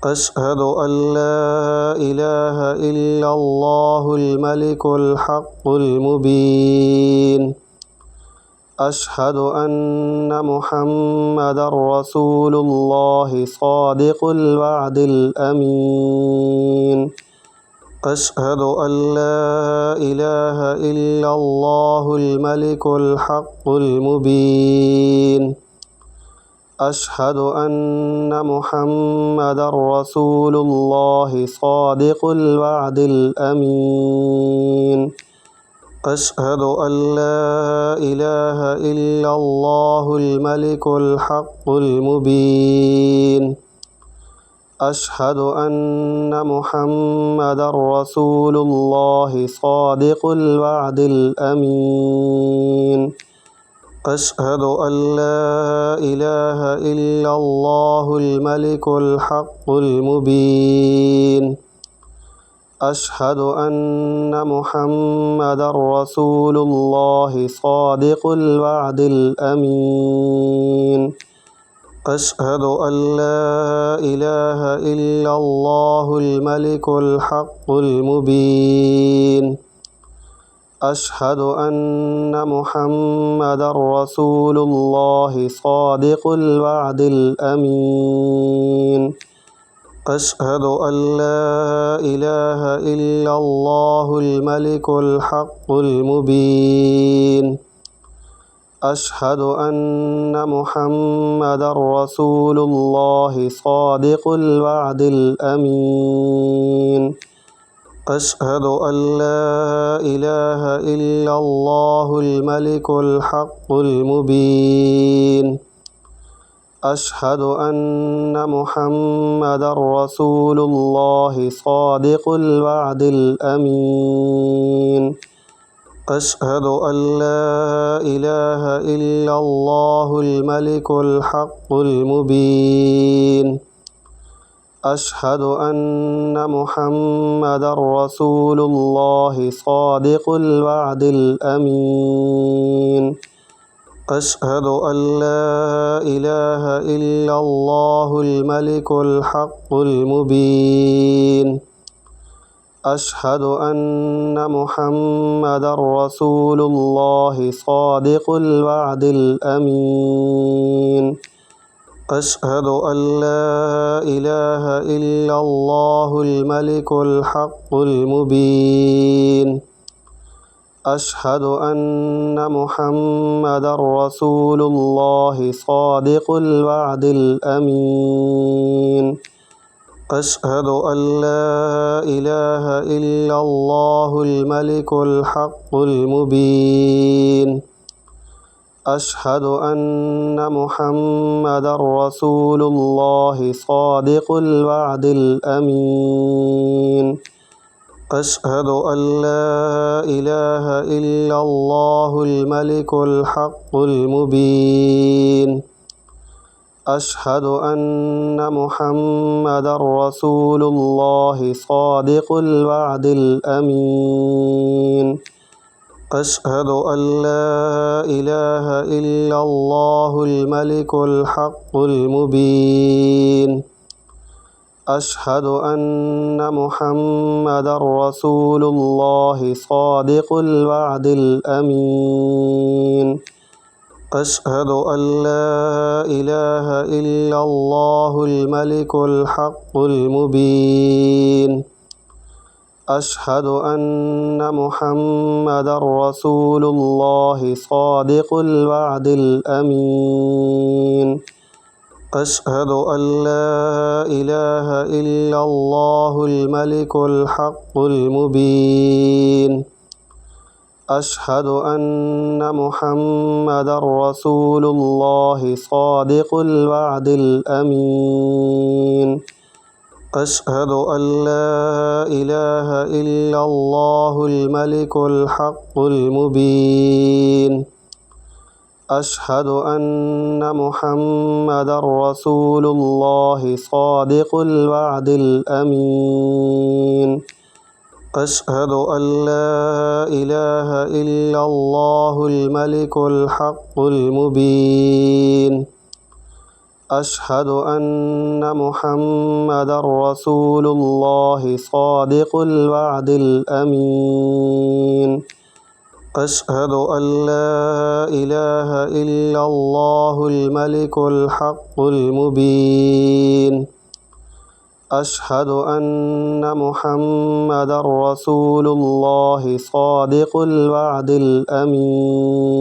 أشهد أن لا إله إلا الله الملك الحق المبين. أشهد أن محمدا رسول الله صادق الوعد الأمين. أشهد أن لا إله إلا الله الملك الحق المبين. أشهد أن محمدا رسول الله صادق الوعد الأمين. أشهد أن لا إله إلا الله الملك الحق المبين. أشهد أن محمدا رسول الله صادق الوعد الأمين. أشهد أن لا إله إلا الله الملك الحق المبين. أشهد أن محمدا رسول الله صادق الوعد الأمين. أشهد أن لا إله إلا الله الملك الحق المبين. أشهد أن محمدا رسول الله صادق الوعد الأمين. أشهد أن لا إله إلا الله الملك الحق المبين. أشهد أن محمدا رسول الله صادق الوعد الأمين. أشهد أن لا إله إلا الله الملك الحق المبين. أشهد أن محمدا رسول الله صادق الوعد الأمين. أشهد أن لا إله إلا الله الملك الحق المبين. أشهد أن محمدا رسول الله صادق الوعد الأمين. أشهد أن لا إله إلا الله الملك الحق المبين. أشهد أن محمدا رسول الله صادق الوعد الأمين. أشهد أن لا إله إلا الله الملك الحق المبين. أشهد أن محمدا رسول الله صادق الوعد الأمين. أشهد أن لا إله إلا الله الملك الحق المبين. أشهد أن محمدا رسول الله صادق الوعد الأمين. أشهد أن لا إله إلا الله الملك الحق المبين. أشهد أن محمدا رسول الله صادق الوعد الأمين. أشهد أن لا إله إلا الله الملك الحق المبين. أشهد أن محمدا رسول الله صادق الوعد الأمين. أشهد أن لا إله إلا الله الملك الحق المبين. أشهد أن محمدا رسول الله صادق الوعد الأمين. أشهد أن لا إله إلا الله الملك الحق المبين. أشهد أن محمدا رسول الله صادق الوعد الأمين. أشهد أن لا إله إلا الله الملك الحق المبين. أشهد أن محمدا رسول الله صادق الوعد الأمين. أشهد أن لا إله إلا الله الملك الحق المبين. أشهد أن محمدا رسول الله صادق الوعد الأمين أشهد أن لا إله إلا الله الملك الحق المبين أشهد أن محمدا رسول الله صادق الوعد الأمين